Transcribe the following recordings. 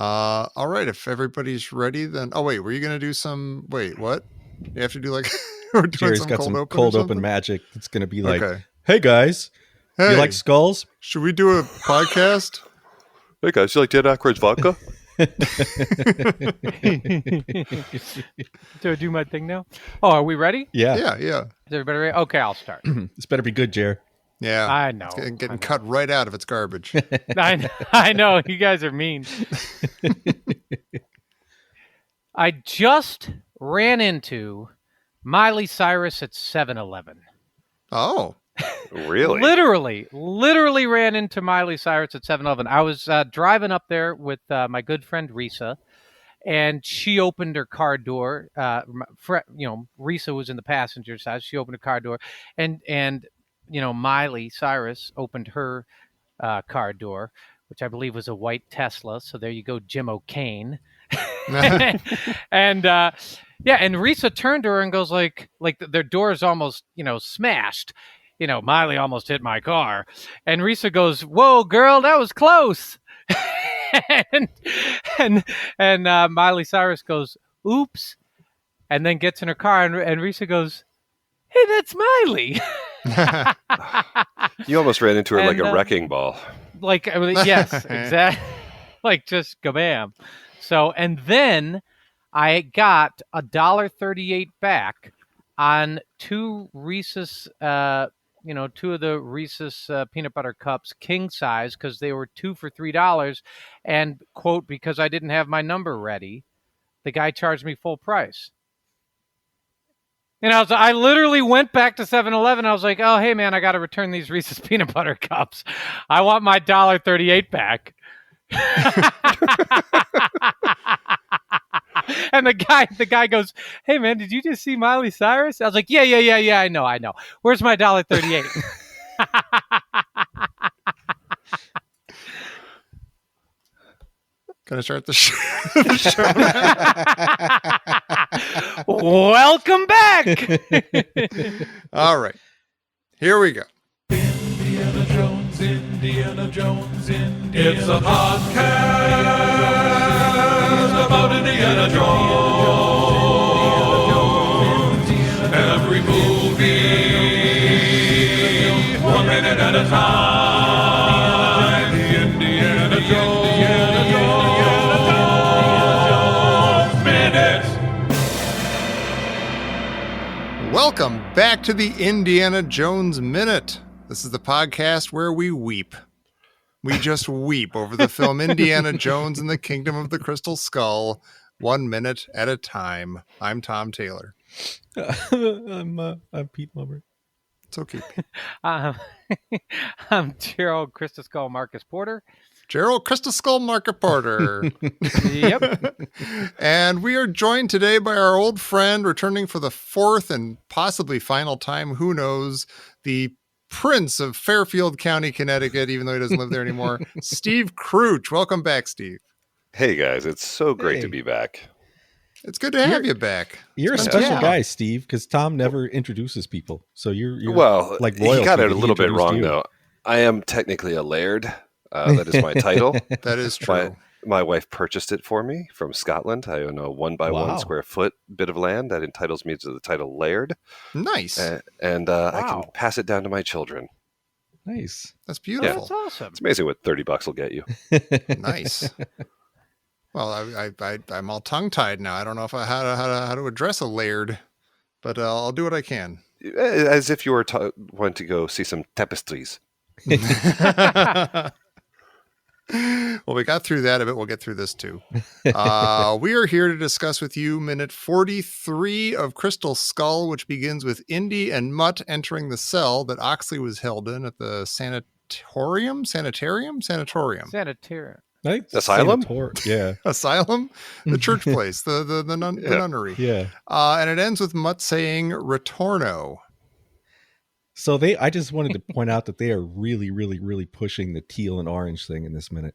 All right. If everybody's ready, then. Oh, wait. Were you going to do some. Wait, what? You have to do like. We're doing Jerry's some got cold some open cold or open something? magic. It's going to be like, Okay. hey guys, Hey, you like skulls? should we do a podcast? Hey guys, you like Dan Aykroyd's vodka? Do I do my thing now? Oh, are we ready? Yeah. Yeah. Is everybody ready? Okay, I'll start. This better be good, Jer. Yeah. I know. It's getting cut right out if it's garbage. I know. You guys are mean. I just ran into Miley Cyrus at 7-Eleven. Oh. Really? Literally ran into Miley Cyrus at 7-Eleven. I was driving up there with my good friend Risa, and she opened her car door. Risa was in the passenger side. She opened her car door, and Miley Cyrus opened her car door, which I believe was a white Tesla. So there you go, Jim O'Kane. and Risa turned to her and goes like their door is almost smashed. Miley almost hit my car, and Risa goes, "Whoa, girl, that was close." and Miley Cyrus goes, "Oops," and then gets in her car, and Risa goes, "Hey, that's Miley." You almost ran into her like a wrecking ball. Yes, exactly. Like just kabam. So, and then I got $1.38 back on two Reese's, two of the Reese's peanut butter cups, king size, because they were 2 for $3. And quote, because I didn't have my number ready, the guy charged me full price. And I literally went back to 7-Eleven. I was like, "Oh, hey man, I got to return these Reese's peanut butter cups. I want my $1.38 back." And the guy goes, "Hey man, did you just see Miley Cyrus?" I was like, yeah, I know. Where's my $1.38? Gonna start the show. Welcome back. All right, here we go. Indiana Jones, Indiana Jones, Indiana It's a podcast about Indiana Jones. Every movie, 1 minute at a time. Indiana Jones, Minute. Welcome back to the Indiana Jones Minute. This is the podcast where we weep. We just weep over the film Indiana Jones and the Kingdom of the Crystal Skull, 1 minute at a time. I'm Tom Taylor. I'm Pete Lumber. It's okay. I'm Gerald Crystal Skull Marcus Porter. Gerald Crystal Skull Market Porter. Yep. And we are joined today by our old friend, returning for the fourth and possibly final time, who knows, the Prince of Fairfield County, Connecticut, even though he doesn't live there anymore, Steve Kreuch. Welcome back, Steve. Hey guys, it's so great to be back. It's good to have you back. You're a special guy, Steve, because Tom never introduces people. So you're well, like he royalty. got it a little bit wrong, you. though. I am technically a laird. That is my title. That is true. My wife purchased it for me from Scotland. I own a 1 by 1 square foot bit of land that entitles me to the title laird. Nice. And I can pass it down to my children. Nice. That's beautiful. Yeah. That's awesome. It's amazing what $30 will get you. Nice. Well, I'm all tongue-tied now. I don't know if how to address a laird, but I'll do what I can. As if you were wanting to go see some tapestries. Well, we got through that a bit. We'll get through this too. We are here to discuss with you minute 43 of Crystal Skull, which begins with Indy and Mutt entering the cell that Oxley was held in at the sanitarium. Asylum? Yeah. Asylum? The church place, the nunnery. Yeah. And it ends with Mutt saying Retorno. So I just wanted to point out that they are really, really, really pushing the teal and orange thing in this minute.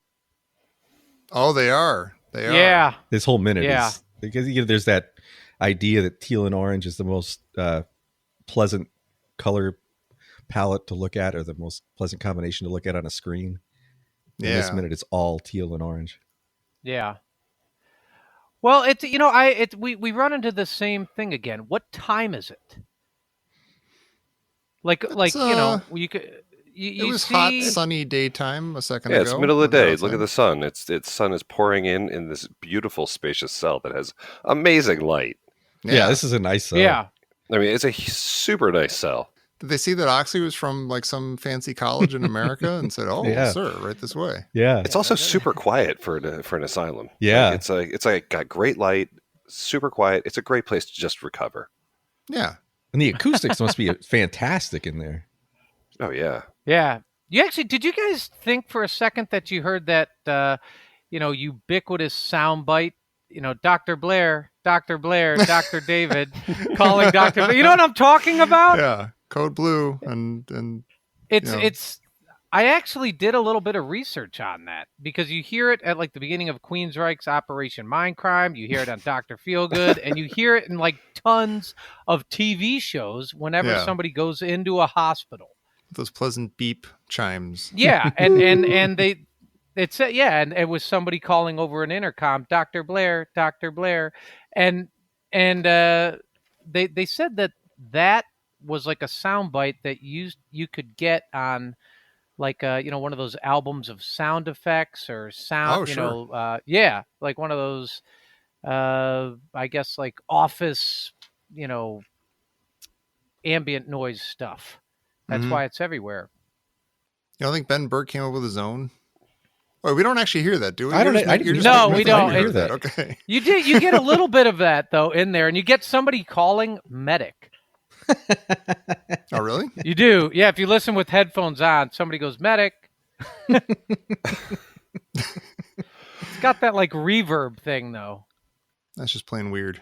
Oh, they are. Yeah. This whole minute Yeah. is because there's that idea that teal and orange is the most pleasant color palette to look at, or the most pleasant combination to look at on a screen. In this minute, it's all teal and orange. Yeah. Well, it's we run into the same thing again. What time is it? It's, You could it you was hot, see. sunny daytime a second Yeah, ago. it's middle of the when we were day. Look at outside. the sun. Its sun is pouring in this beautiful, spacious cell that has amazing light. Yeah, this is a nice cell. Yeah. I mean, it's a super nice cell. Did they see that Oxley was from like some fancy college in America and said, "Oh, Yeah. sir, right this way"? Yeah. It's also super quiet for an asylum. Yeah. It's like got great light, super quiet. It's a great place to just recover. Yeah. And the acoustics must be fantastic in there. Oh yeah. Yeah. Did you guys think for a second that you heard that, ubiquitous soundbite, Dr. Blair, Dr. David, calling Dr. Blair. You know what I'm talking about? Yeah. Code Blue and It's I actually did a little bit of research on that because you hear it at like the beginning of Queensryche's Operation Mindcrime, you hear it on Dr. Feelgood, and you hear it in like tons of TV shows whenever somebody goes into a hospital. those pleasant beep chimes. Yeah, and it was somebody calling over an intercom, Dr. Blair, and they said that was like a soundbite that you could get on like one of those albums of sound effects or sound, Oh, sure. like one of those I guess like office, ambient noise stuff. That's Mhm. why it's everywhere. You don't think Ben Burke came up with his own? Oh, we don't actually hear that, do we? I don't- You're just- I didn't- you're just No, making we me think don't. we heard Hear that. Okay. You get a little bit of that though in there, and you get somebody calling medic. Oh, really? You do, yeah. If you listen with headphones on, somebody goes medic. It's got that like reverb thing though. That's just plain weird.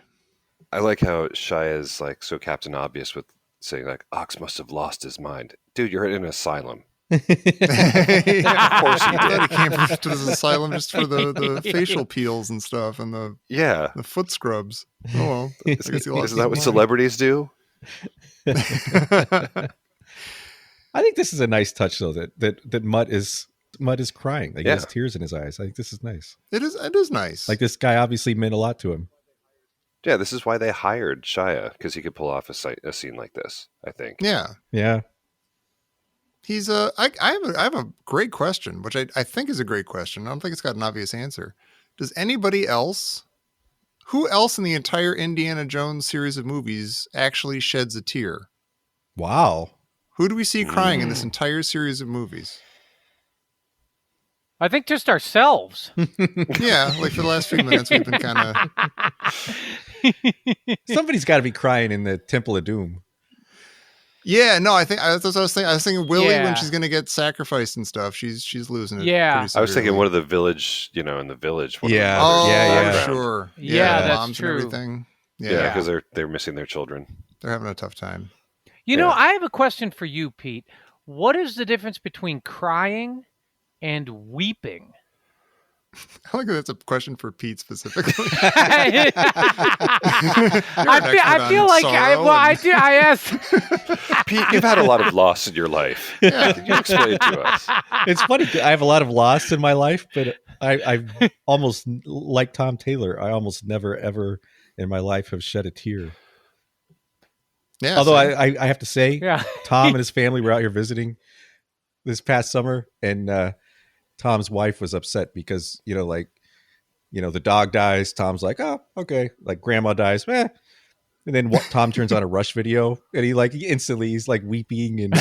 I like how Shia is like so Captain Obvious with saying like Ox must have lost his mind. Dude, you're in an asylum. Of course he did. He came to this asylum just for the facial peels and stuff and Yeah. the foot scrubs. Oh well. I guess he lost Isn't that what his celebrities do? mind. I think this is a nice touch though that Mutt is crying. Like he has Yeah. tears in his eyes. I think this is nice. It is nice. Like this guy obviously meant a lot to him. Yeah, this is why they hired Shia, because he could pull off a scene like this, I think. yeah. Yeah. He's I have a great question, which I think is a great question. I don't think it's got an obvious answer. Does anybody else, who else in the entire Indiana Jones series of movies actually sheds a tear? Wow. Who do we see crying in this entire series of movies? I think just ourselves. Yeah, like for the last few minutes we've been kind of. Somebody's got to be crying in the Temple of Doom. Yeah, no, that's what I was thinking. I was thinking Willie Yeah. when she's gonna get sacrificed and stuff. She's losing it. Yeah. pretty I was thinking severely. one of the village, in the village. one of the Yeah. mothers Oh, Yeah, walking yeah. around. sure. Yeah, that's moms true. and everything. Yeah, Yeah, because they're missing their children. they're having a tough time. You know, Yeah. I have a question for you, Pete. What is the difference between crying and weeping? I like that that's a question for Pete specifically. I feel on like sorrow I and- asked. Pete, you've had a lot of loss in your life. Can you explain it to us? It's funny. I have a lot of loss in my life, but I almost like Tom Taylor. I almost never ever in my life have shed a tear. Yeah, Although so- I have to say, Yeah. Tom and his family were out here visiting this past summer, and Tom's wife was upset because the dog dies. Tom's like, oh, okay. Like grandma dies, and then Tom turns on a Rush video, and he instantly he's like weeping and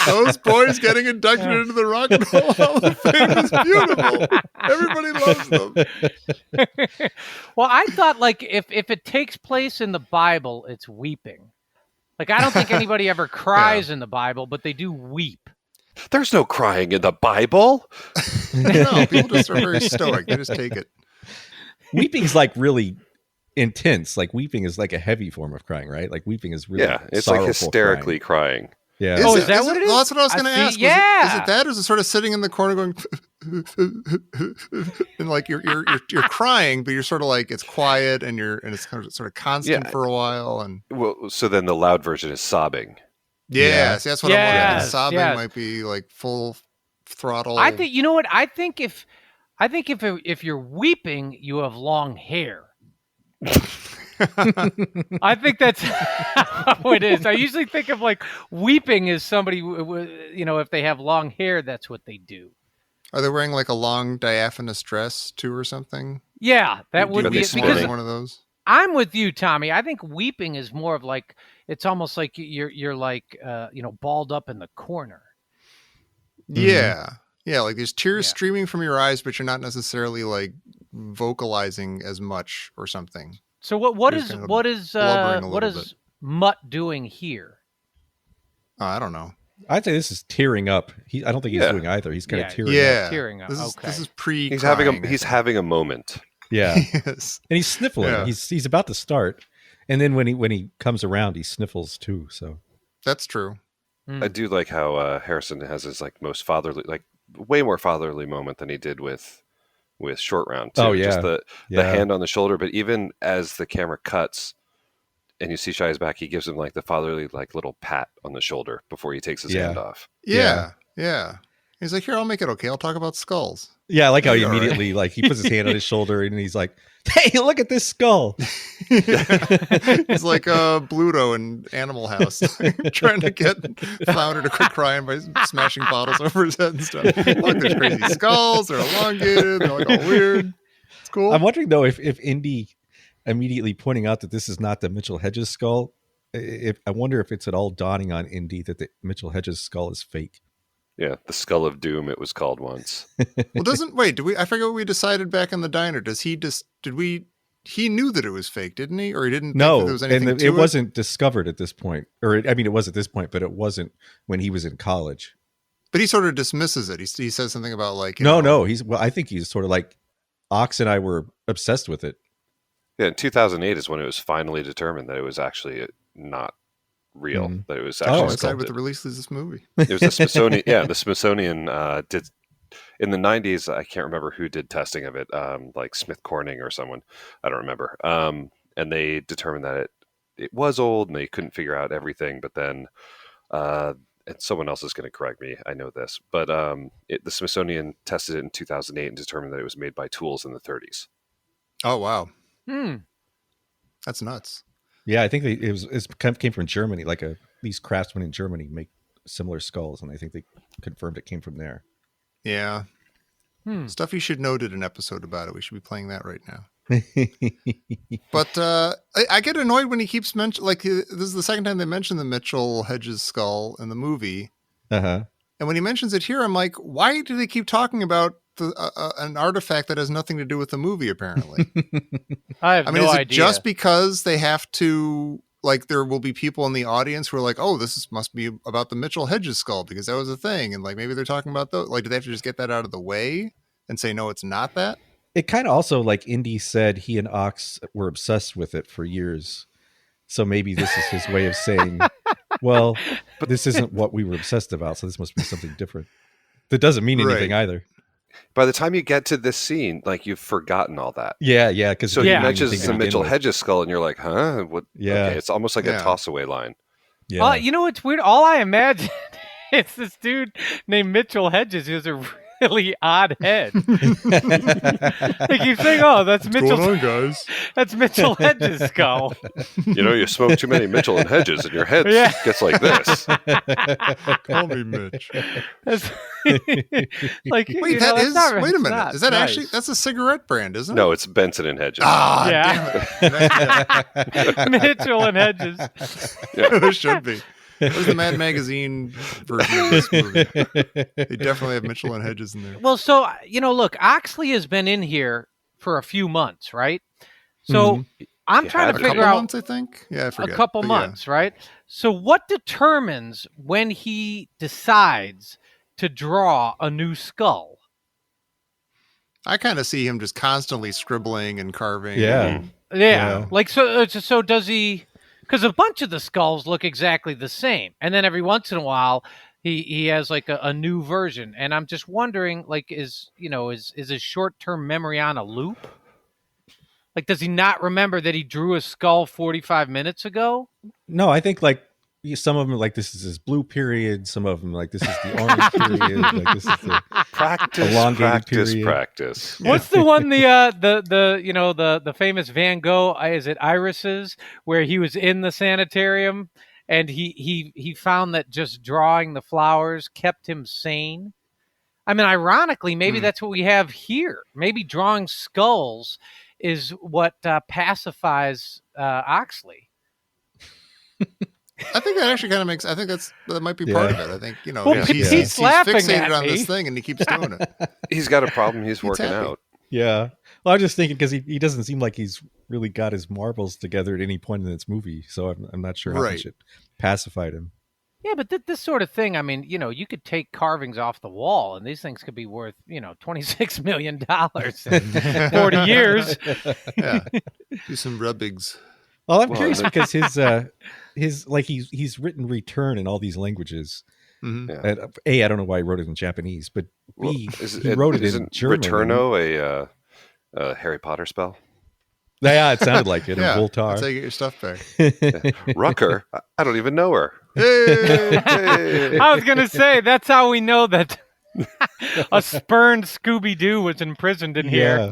those boys getting inducted into the Rock and Roll Hall of Fame is beautiful. Everybody loves them. Well, I thought like if it takes place in the Bible, it's weeping. Like I don't think anybody ever cries in the Bible, but they do weep. There's no crying in the Bible. No, people just are very stoic. They just take it. weeping's like really intense. Like weeping is like a heavy form of crying, right? Like weeping is really Yeah, it's like sorrowful hysterically crying. Yeah. Oh, is that what it is? Well, that's what I was I going to see- ask. yeah. Is it that, or is it sort of sitting in the corner going, and like you're crying, but you're sort of like it's quiet and it's kind of sort of constant Yeah. for a while, and Well, so then the loud version is sobbing. yeah, Yeah. see, that's what I'm wondering. Yes, Sobbing yes. might be like full throttle. I think, you know what? I think if you're weeping, you have long hair. I think that's how it is. I usually think of like weeping as somebody, if they have long hair, that's what they do. Are they wearing like a long diaphanous dress too or something? Yeah, that would be be it. Because one of those. I'm with you, Tommy. I think weeping is more of like, it's almost like you're like balled up in the corner. Yeah. Yeah, like there's tears Yeah. streaming from your eyes, but you're not necessarily like vocalizing as much or something. So what You're is kind of what is blubbering a what little is Mutt doing here? Oh, I don't know. I'd say this is tearing up. I don't think he's Yeah. doing either. He's kind Yeah. of tearing up. Yeah, Tearing up. This is pre. He's having a moment. Yeah. Yes. And he's sniffling. Yeah. He's about to start. And then when he comes around, he sniffles too. So That's true. I do like how Harrison has his like most fatherly, like way more fatherly moment than he did with Short Round too. Oh, yeah. Just the Yeah. hand on the shoulder, but even as the camera cuts and you see Shia's back, he gives him like the fatherly like little pat on the shoulder before he takes his Yeah. hand off. Yeah. He's like, here, I'll make it okay. I'll talk about skulls. yeah, I like how he All right. immediately like he puts his hand on his shoulder and he's like, "Hey, look at this skull." He's like Bluto in Animal House, trying to get Flounder to quit crying by smashing bottles over his head and stuff. Look, there's crazy skulls. They're elongated. They're like all weird. It's cool. I'm wondering though if Indy immediately pointing out that this is not the Mitchell Hedges skull. I wonder if it's at all dawning on Indy that the Mitchell Hedges skull is fake. Yeah, the Skull of Doom it was called once. Well, I forget what we decided back in the diner. He knew that it was fake, didn't he? Or he didn't think that No, there was anything and to it wasn't discovered at this point. Or it was at this point, but it wasn't when he was in college. But he sort of dismisses it. He says something about like, No. I think he's sort of like Ox and I were obsessed with it. Yeah, in 2008 is when it was finally determined that it was actually not real. Mhm. That it was Oh, actually excited with sculpted. the release of this movie. It was the Smithsonian. Yeah, the Smithsonian did in the 90s. I can't remember who did testing of it, like Smith Corning or someone. I don't remember. And they determined that it was old, and they couldn't figure out everything. But then, and someone else is going to correct me. I know this, but the Smithsonian tested it in 2008 and determined that it was made by tools in the 30s. Oh wow, Hmm. that's nuts. Yeah, I think it came from Germany. Like these craftsmen in Germany make similar skulls, and I think they confirmed it came from there. Yeah, Hmm. Stuff You Should Know did an episode about it. We should be playing that right now. But I get annoyed when he keeps mentioning, like, this is the second time they mention the Mitchell Hedges skull in the movie. Uh-huh. And when he mentions it here, I'm like, why do they keep talking about an artifact that has nothing to do with the movie, apparently? I have I mean, no is it idea. just because they have to, like, there will be people in the audience who are like, oh, must be about the Mitchell Hedges skull because that was a thing. And, like, maybe they're talking about those. Like, do they have to just get that out of the way and say, no, it's not that? It kind of also, like Indy said, he and Ox were obsessed with it for years. So maybe this is his way of saying, well, but this isn't what we were obsessed about, so this must be something different. That doesn't mean anything either. By the time you get to this scene, like you've forgotten all that. Yeah, because So Yeah. he mentions the Mitchell Hedges skull, and you're like, huh? What? Yeah. Okay, it's almost like Yeah. a toss-away line. Yeah. You know what's weird? All I imagine is this dude named Mitchell Hedges who has a really odd head. They keep saying, "Oh, that's Mitchell. guys? That's Mitchell Hedges' skull." You know, you smoke too many Mitchell and Hedges, and your head Yeah. gets like this. Call me Mitch. That's like, Wait, that is. that's not, Wait a it's minute. not Is that nice. actually? That's a cigarette brand, isn't it? No, it's Benson and Hedges. Ah, Yeah. damn it. Mitchell and Hedges? There should be. Where's the Mad Magazine version of this movie? They definitely have Mitchell and Hedges in there. Well, so look, Oxley has been in here for a few months, right? So I'm He trying had to A couple figure out months, I think. Yeah, I a forget. couple But yeah. months, right? So what determines when he decides to draw a new skull? I kind of see him just constantly scribbling and carving. Yeah. Yeah. Yeah. Like, so does he? Because a bunch of the skulls look exactly the same, and then every once in a while he has like a new version, and I'm just wondering, like, is his short-term memory on a loop? Like, does he not remember that he drew a skull 45 minutes ago? No, I think like some of them like this is his blue period. Some of them like this is the orange period. Like this is the elongated period. Practice. What's the one the famous Van Gogh, is it Irises, where he was in the sanitarium and he found that just drawing the flowers kept him sane. I mean, ironically, maybe that's what we have here. Maybe drawing skulls is what pacifies Oxley. I think that actually kind of makes. I think that might be part of it. I think Well, he's laughing fixated at on me. this thing and he keeps doing it. He's got a problem he's working happy. out. Yeah. Well, I'm just thinking because he doesn't seem like he's really got his marbles together at any point in this movie. So I'm not sure how much it pacified him. Yeah, but this sort of thing, I mean, you could take carvings off the wall and these things could be worth, $26 million in 40 years. Yeah. Do some rubbings. Well, I'm curious because he's written return in all these languages. Mm-hmm. Yeah. And A, I don't know why he wrote it in Japanese, but B, he wrote it in isn't German. Returno a Harry Potter spell? Yeah, it sounded like it. Yeah, In Voltar. that's how you get your stuff back. Rucker? I don't even know her. Hey! Hey. I was going to say, that's how we know that a spurned Scooby-Doo was imprisoned in here.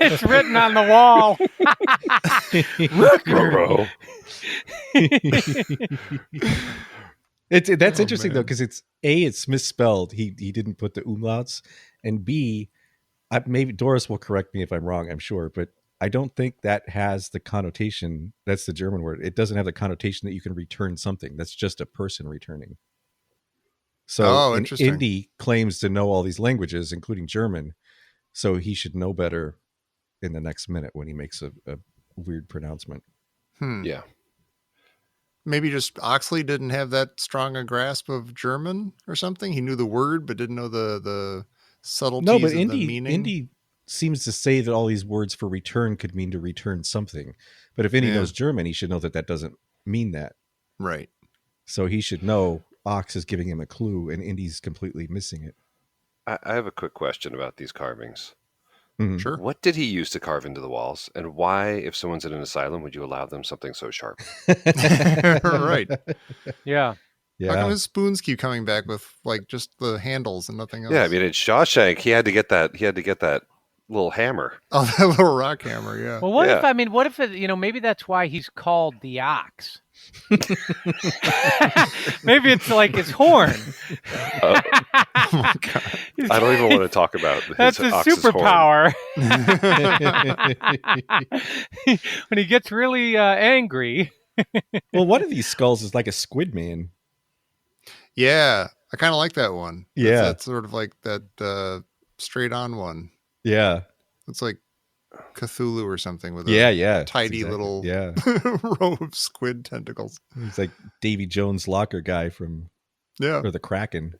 It's written on the wall. Ruh-roh. That's interesting though, because it's misspelled. He didn't put the umlauts, and B, maybe Doris will correct me if I'm wrong. I'm sure, but I don't think that has the connotation. That's the German word. It doesn't have the connotation that you can return something. That's just a person returning. So interesting. Indy claims to know all these languages, including German, so he should know better in the next minute when he makes a weird pronouncement. Yeah. Maybe just Oxley didn't have that strong a grasp of German or something. He knew the word, but didn't know the subtleties No, but of the meaning. Indy seems to say that all these words for return could mean to return something. But if Indy knows German, he should know that doesn't mean that. Right. So he should know Ox is giving him a clue and Indy's completely missing it. I have a quick question about these carvings. Mm-hmm. Sure. What did he use to carve into the walls? And why, if someone's in an asylum, would you allow them something so sharp? Right. Yeah. How come his spoons keep coming back with like just the handles and nothing else? Yeah, I mean, in Shawshank, he had to get that little hammer. Oh, that little rock hammer, yeah. Well, what if it, maybe that's why he's called the ox. Maybe it's like his horn. Oh my God. I don't even want to talk about That's his ox's superpower. When he gets really angry. Well, one of these skulls is like a squid man. Yeah, I kind of like that one. Yeah. That's sort of like that straight on one. Yeah. It's like Cthulhu or something with a tidy little row of squid tentacles. It's like Davy Jones' locker guy from or the Kraken.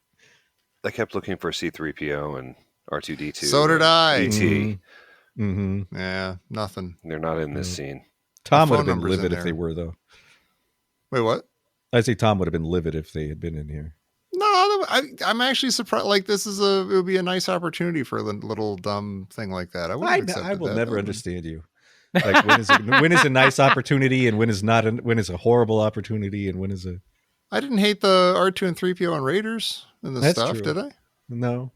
I kept looking for C-3PO and R2-D2. So did I. E.T. Mm-hmm. Yeah, nothing. They're not in this scene. Tom would phone have been number's in livid if there. they were, though. Wait, what? I'd say Tom would have been livid if they had been in here. No, I'm actually surprised. Like it would be a nice opportunity for a little dumb thing like that. I will never understand you. Like when is a nice opportunity and when is not? When is a horrible opportunity and when is a? I didn't hate the R2 and 3PO on Raiders and the That's stuff, true. did I? No,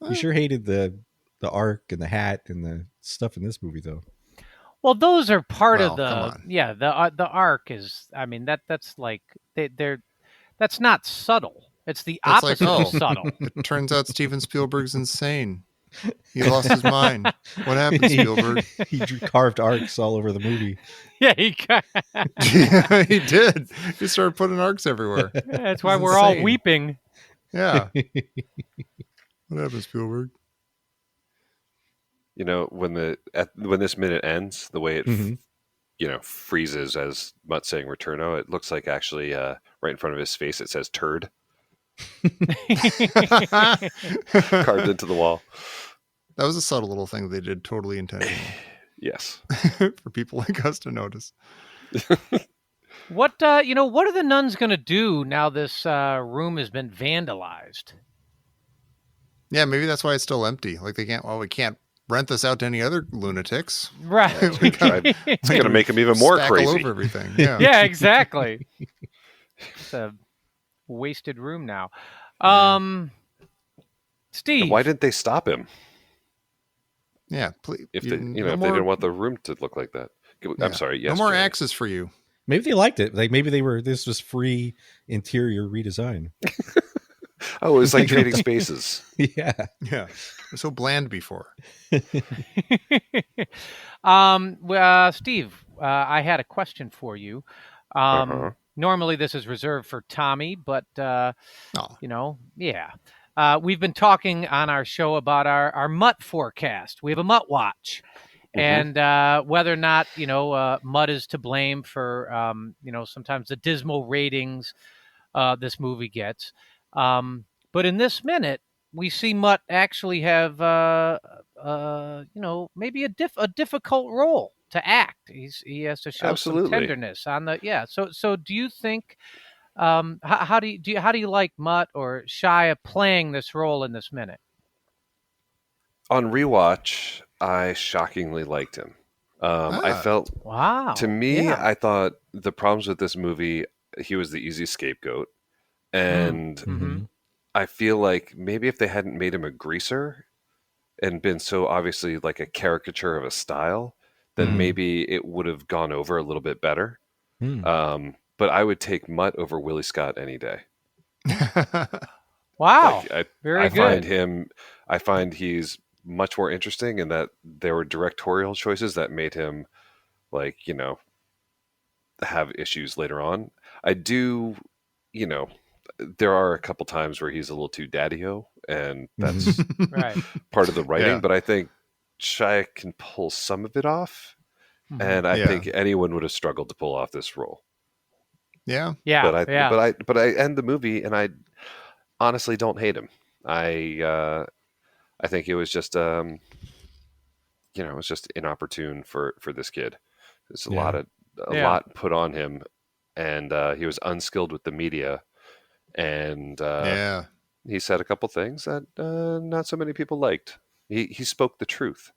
you sure hated the arc and the hat and the stuff in this movie, though. Well, those are part Well, of come the arc is. I mean that's like that's not subtle. It's the That's opposite like, of subtle. It turns out Steven Spielberg's insane. He lost his mind. What happened, Spielberg? He carved arcs all over the movie. Yeah, Yeah, he did. He started putting arcs everywhere. Yeah, that's why It's we're all insane. weeping. Yeah. What happened, Spielberg? When this minute ends, the way it Mm-hmm. freezes as Mutt's saying "Returno," it looks like actually right in front of his face it says "turd" carved into the wall. That was a subtle little thing they did, totally intentional Yes. for people like us to notice. What are the nuns going to do now this room has been vandalized? Yeah, maybe that's why it's still empty. Like we can't rent this out to any other lunatics. Right. It's going to make him even more Spackle crazy. over everything. Yeah. Yeah, exactly. It's a wasted room now. Steve. And why didn't they stop him? Yeah, please. If they, if they didn't want the room to look like that. I'm sorry. Yes. No more Jay. axes for you. Maybe they liked it. Like maybe this was free interior redesign. Oh, it was like trading spaces. Yeah. Yeah. It was so bland before. Steve, I had a question for you. Normally this is reserved for Tommy, but we've been talking on our show about our mutt forecast. We have a mutt watch. And whether or not, Mutt is to blame for, sometimes the dismal ratings this movie gets. But in this minute, we see Mutt actually have, maybe a difficult role to act. He has to show some tenderness on the So do you think how do you like Mutt or Shia playing this role in this minute? On rewatch, I shockingly liked him. I felt, to me, I thought the problems with this movie, he was the easy scapegoat. And I feel like maybe if they hadn't made him a greaser and been so obviously like a caricature of a style, then maybe it would have gone over a little bit better. But I would take Mutt over Willie Scott any day. Wow. Very good. I find he's much more interesting in that there were directorial choices that made him have issues later on. I do, there are a couple times where he's a little too daddy-o, and that's part of the writing, Yeah. but I think Shia can pull some of it off, and I think anyone would have struggled to pull off this role. Yeah. But I end the movie and I honestly don't hate him. I think it was just it was just inopportune for this kid. There's a lot put on him, and he was unskilled with the media, and he said a couple things that not so many people liked. He spoke the truth.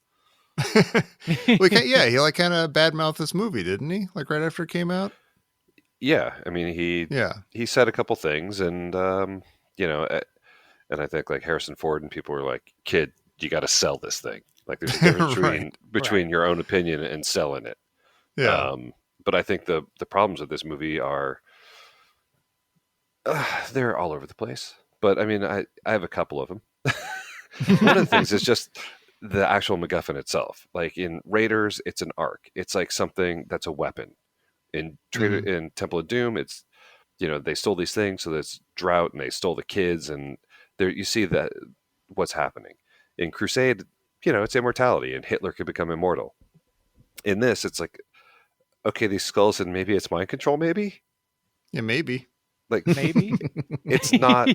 He kind of badmouthed this movie, didn't he? Like right after it came out. Yeah, I mean he said a couple things, and and I think like Harrison Ford and people were like, "Kid, you got to sell this thing." Like there's a difference between your own opinion and selling it. Yeah. But I think the problems with this movie are they're all over the place. But I mean, I have a couple of them. One of the things is just the actual MacGuffin itself. Like in Raiders, it's an arc. It's like something that's a weapon. In Temple of Doom, it's they stole these things, so there's drought, and they stole the kids, and there you see that what's happening. In Crusade, it's immortality, and Hitler could become immortal. In this, it's like, okay, these skulls, and maybe it's mind control, maybe? Yeah, maybe. Like, maybe? It's not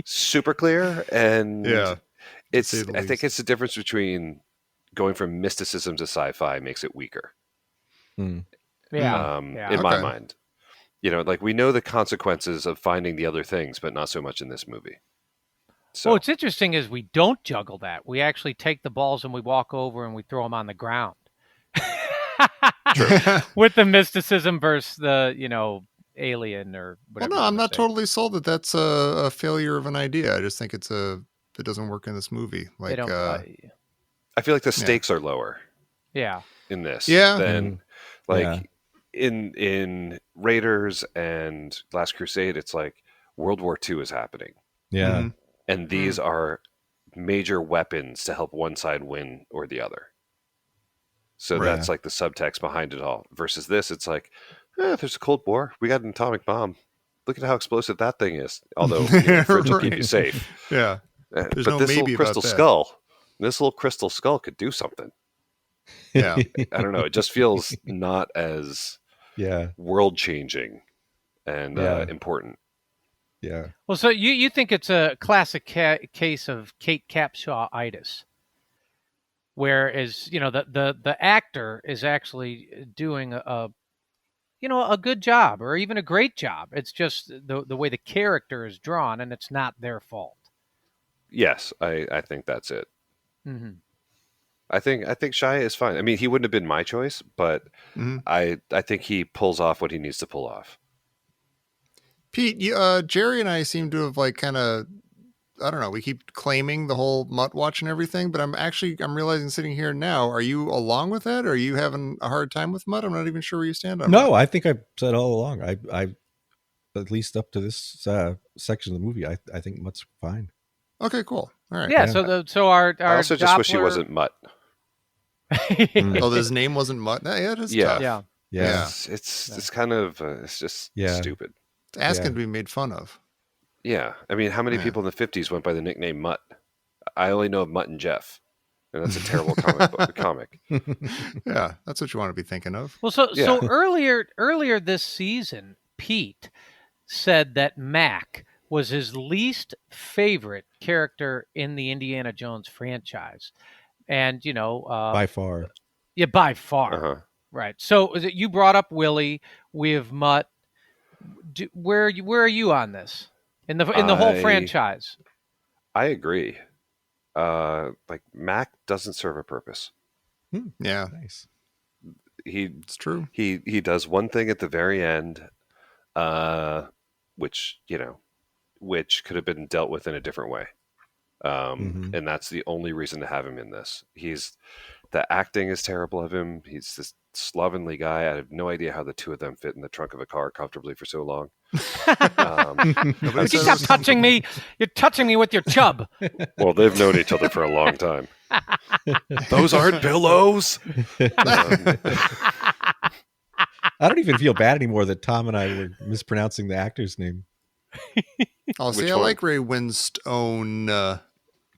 super clear, and I think it's the difference between going from mysticism to sci-fi makes it weaker. In my mind. Like we know the consequences of finding the other things, but not so much in this movie. So what's interesting is we don't juggle that. We actually take the balls and we walk over and we throw them on the ground. With the mysticism versus the, alien or whatever. Well, no, I'm not totally sold that that's a failure of an idea. I just think it doesn't work in this movie. Like, I feel like the stakes are lower. Yeah. In this. Yeah. Than in Raiders and Last Crusade, it's like World War II is happening. Yeah. Mm-hmm. And these are major weapons to help one side win or the other. So that's like the subtext behind it all. Versus this, it's like, there's a Cold War. We got an atomic bomb. Look at how explosive that thing is. Although fridge will keep you safe. Yeah. But this little crystal skull could do something. Yeah. I don't know. It just feels not as world changing and important. Yeah. Well, so you think it's a classic case of Kate Capshaw-itis, whereas the actor is actually doing a good job or even a great job. It's just the way the character is drawn, and it's not their fault. Yes, I think that's it. Mm-hmm. I think Shia is fine. I mean, he wouldn't have been my choice, but Mhm. I think he pulls off what he needs to pull off. Pete, Jerry and I seem to have like kind of, I don't know, we keep claiming the whole mutt watch and everything, but I'm realizing sitting here now, are you along with that? Or are you having a hard time with mutt? I'm not even sure where you stand on No, mutt. I think I've said all along. I at least up to this section of the movie, I think Mutt's fine. Okay, cool. All right. Yeah. Yeah. So our I also just wish he Doppler- wasn't Mutt. Oh, his name wasn't Mutt? Yeah, it is Yeah. tough. Yeah. Yeah. It's kind of it's just Yeah. stupid. It's asking Yeah. to be made fun of. Yeah, I mean, how many Yeah. people in the 50s went by the nickname Mutt? I only know of Mutt and Jeff, and that's a terrible comic. Yeah, that's what you want to be thinking of. Well, so Yeah. earlier this season, Pete said that Mac was his least favorite character in the Indiana Jones franchise, and By far. yeah, by far, Uh-huh. right. So you brought up Willie. We have Mutt. Where are you on this in the whole franchise? I agree. Like Mac doesn't serve a purpose. Yeah, Nice. it's true. He does one thing at the very end, which could have been dealt with in a different way. And that's the only reason to have him in this. The acting is terrible of him. He's this slovenly guy. I have no idea how the two of them fit in the trunk of a car comfortably for so long. Nobody You said it stop was touching me. You're touching me with your chub. Well, they've known each other for a long time. Those aren't pillows. I don't even feel bad anymore that Tom and I were mispronouncing the actor's name. Oh, see, Which I one? like Ray Winstone.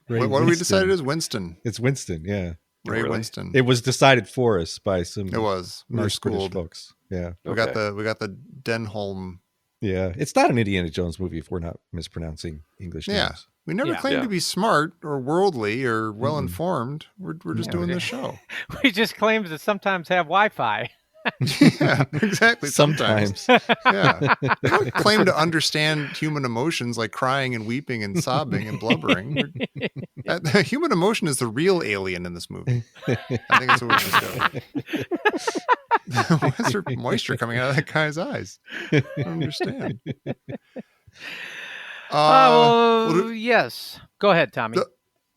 Ray what do we Winston. decide it is? Winston. It's Winston, yeah. Ray Really? Winston. It was decided for us by some It was. We were nice British schooled. folks. Yeah. We got the Denholm. Yeah. It's not an Indiana Jones movie if we're not mispronouncing English Yeah. names. We never Yeah. claimed Yeah. to be smart or worldly or well informed. We're just Yeah. doing this show. We just claim to sometimes have Wi-Fi. Yeah, exactly. Sometimes. Yeah. We don't claim to understand human emotions like crying and weeping and sobbing and blubbering. The human emotion is the real alien in this movie. I think that's what we discovered. Why is there moisture coming out of that guy's eyes? I don't understand. Yes. Go ahead, Tommy.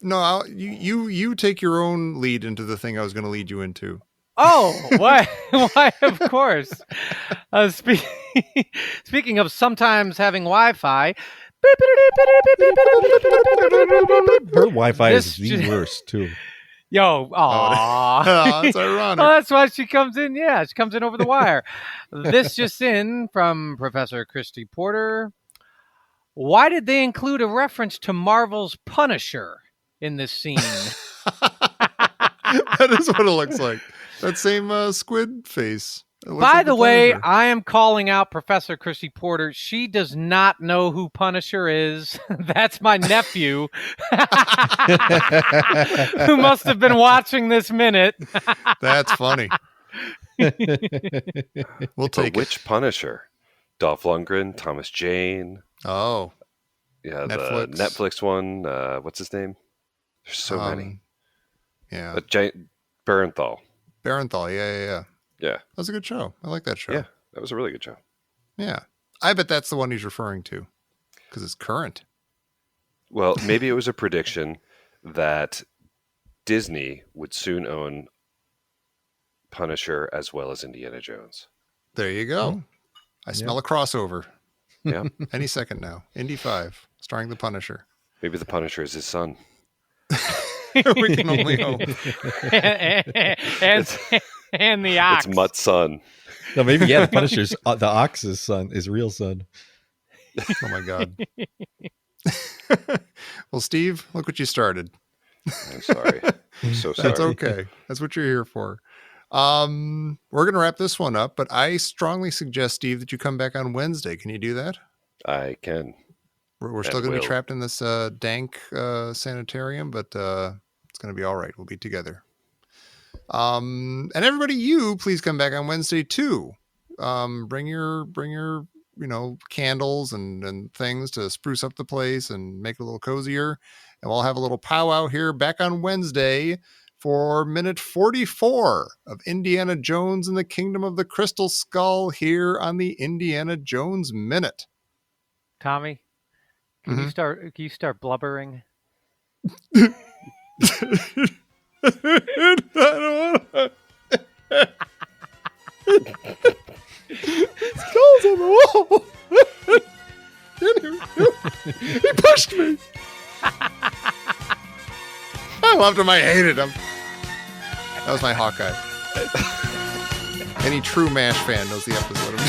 No, you take your own lead into the thing I was going to lead you into. Oh, why? Why? Of course. Speaking of sometimes having Wi-Fi. Her Wi-Fi is This- the worst, too. Yo, aw. Oh, that's ironic. Oh, that's why she comes in. Yeah, she comes in over the wire. This just in from Professor Christy Porter. Why did they include a reference to Marvel's Punisher in this scene? That is what it looks like. That same squid face. It looks By like the way, Punisher. I am calling out Professor Christy Porter. She does not know who Punisher is. That's my nephew, who must have been watching this minute. That's funny. We'll But take it. which Punisher? Dolph Lundgren, Thomas Jane. Oh, Yeah, Netflix. the Netflix one. What's his name? There's so many. Yeah, Barenthal. Barenthal. Yeah. Yeah, That's a good show. I like that show. yeah, that was a really good show. Yeah. I bet that's the one he's referring to because it's current. Well, maybe it was a prediction that Disney would soon own Punisher as well as Indiana Jones. There you go. I smell a crossover Yeah, any second now. Indy 5, starring the Punisher. maybe the Punisher is his son. We can only hope. and the ox. It's Mutt's son. No, maybe, yeah, the Punisher's, the Ox's son, his real son. Oh my God. Well, Steve, look what you started. I'm sorry. I'm so sorry. That's okay. That's what you're here for. We're going to wrap this one up, but I strongly suggest, Steve, that you come back on Wednesday. Can you do that? I can. We're still going to be will. trapped in this dank sanitarium, but it's going to be all right. We'll be together. And everybody, you please come back on Wednesday too. Bring your candles and things to spruce up the place and make it a little cozier. And we'll have a little powwow here back on Wednesday, for minute 44 of Indiana Jones and the Kingdom of the Crystal Skull here on the Indiana Jones Minute. Tommy, can you start blubbering? I don't want to. Skulls on the wall. He pushed me. I loved him. I hated him. That was my Hawkeye. Any true MASH fan knows the episode of